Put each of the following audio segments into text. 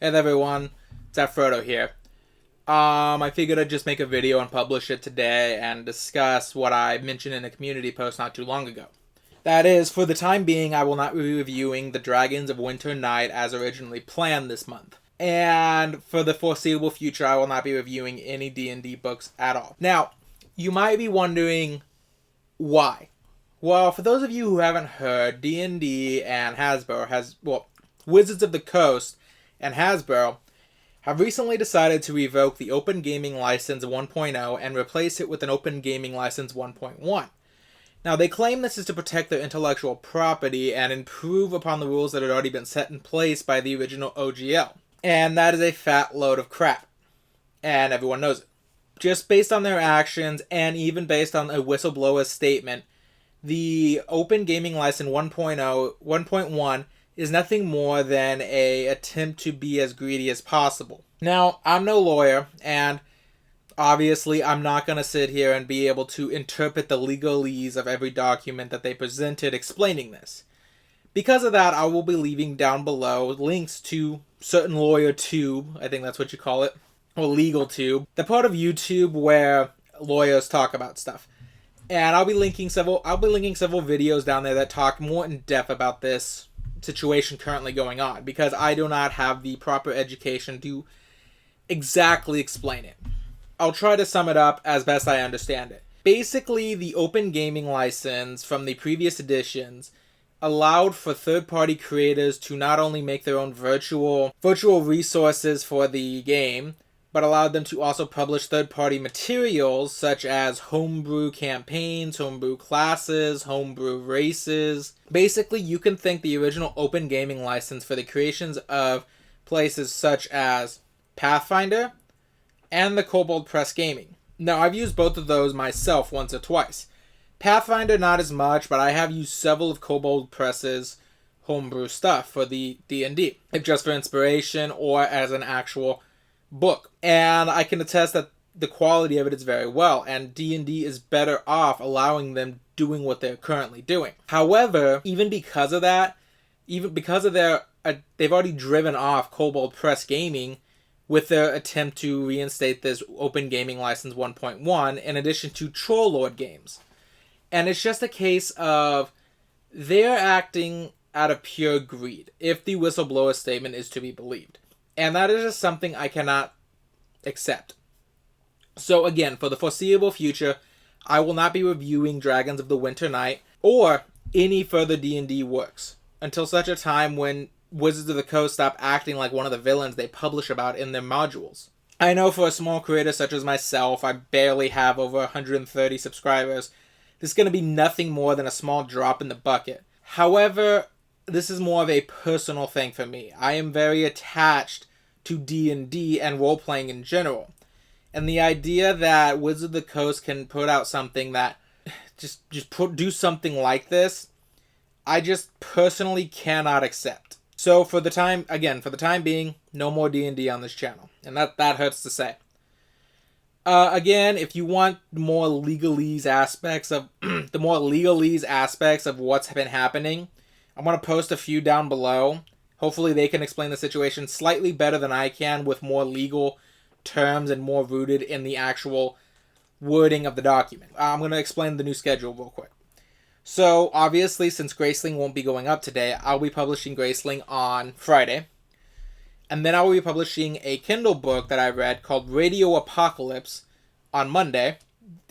Hey there, everyone, it's Frodo here. I figured I'd just make a video and publish it today and discuss what I mentioned in a community post not too long ago. That is, for the time being, I will not be reviewing the Dragons of Winter Night as originally planned this month. And for the foreseeable future, I will not be reviewing any D&D books at all. Now, you might be wondering why. Well, for those of you who haven't heard, D&D and Wizards of the Coast and Hasbro have recently decided to revoke the Open Gaming License 1.0 and replace it with an Open Gaming License 1.1. Now, they claim this is to protect their intellectual property and improve upon the rules that had already been set in place by the original OGL. And that is a fat load of crap. And everyone knows it. Just based on their actions, and even based on a whistleblower's statement, the Open Gaming License 1.1 is nothing more than an attempt to be as greedy as possible. Now, I'm no lawyer, and obviously I'm not going to sit here and be able to interpret the legalese of every document that they presented explaining this. Because of that, I will be leaving down below links to certain lawyer tube, I think that's what you call it, or legal tube, the part of YouTube where lawyers talk about stuff. And I'll be linking several videos down there that talk more in depth about this situation currently going on, because I do not have the proper education to exactly explain it. I'll try to sum it up as best I understand it. Basically, the Open Gaming License from the previous editions allowed for third-party creators to not only make their own virtual resources for the game, but allowed them to also publish third-party materials such as homebrew campaigns, homebrew classes, homebrew races. Basically, you can thank the original Open Gaming License for the creations of places such as Pathfinder and the Kobold Press Gaming. Now, I've used both of those myself once or twice. Pathfinder, not as much, but I have used several of Kobold Press's homebrew stuff for the D&D, if just for inspiration or as an actual book. And I can attest that the quality of it is very well, and D&D is better off allowing them doing what they're currently doing. However, even because of that, they've already driven off Kobold Press Gaming with their attempt to reinstate this Open Gaming License 1.1 in addition to Troll Lord games. And it's just a case of they're acting out of pure greed, if the whistleblower statement is to be believed. And that is just something I cannot accept. So again, for the foreseeable future, I will not be reviewing Dragons of the Winter Night or any further D&D works until such a time when Wizards of the Coast stop acting like one of the villains they publish about in their modules. I know for a small creator such as myself, I barely have over 130 subscribers. This is going to be nothing more than a small drop in the bucket. However, this is more of a personal thing for me. I am very attached to D&D and role-playing in general. And the idea that Wizards of the Coast can put out something that do something like this, I just personally cannot accept. So for the time being, no more D&D on this channel. And that hurts to say. Again, if you want more legalese aspects of what's been happening, I'm going to post a few down below. Hopefully they can explain the situation slightly better than I can with more legal terms and more rooted in the actual wording of the document. I'm going to explain the new schedule real quick. So, obviously, since Graceling won't be going up today, I'll be publishing Graceling on Friday. And then I will be publishing a Kindle book that I read called Radio Apocalypse on Monday.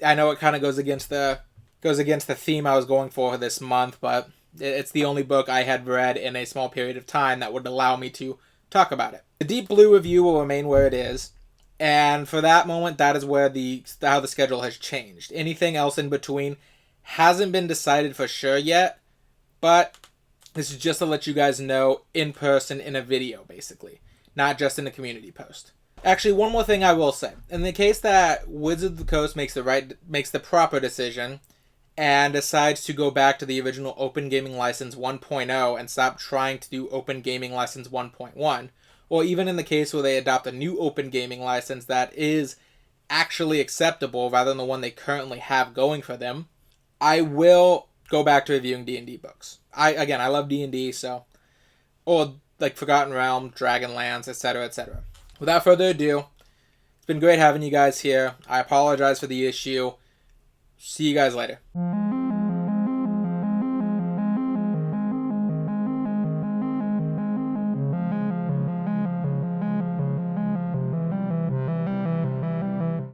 I know it kind of goes against the theme I was going for this month, but it's the only book I had read in a small period of time that would allow me to talk about it. The Deep Blue review will remain where it is, and for that moment, that is where how the schedule has changed. Anything else in between hasn't been decided for sure yet, but this is just to let you guys know in person in a video, basically, not just in a community post. Actually, one more thing I will say. In the case that Wizards of the Coast makes the proper decision and decides to go back to the original Open Gaming License 1.0 and stop trying to do Open Gaming License 1.1, or even in the case where they adopt a new Open Gaming License that is actually acceptable rather than the one they currently have going for them, I will go back to reviewing D&D books. I love D&D, so... Or like Forgotten Realm, Dragonlance, etc., etc. Without further ado, it's been great having you guys here. I apologize for the issue. See you guys later.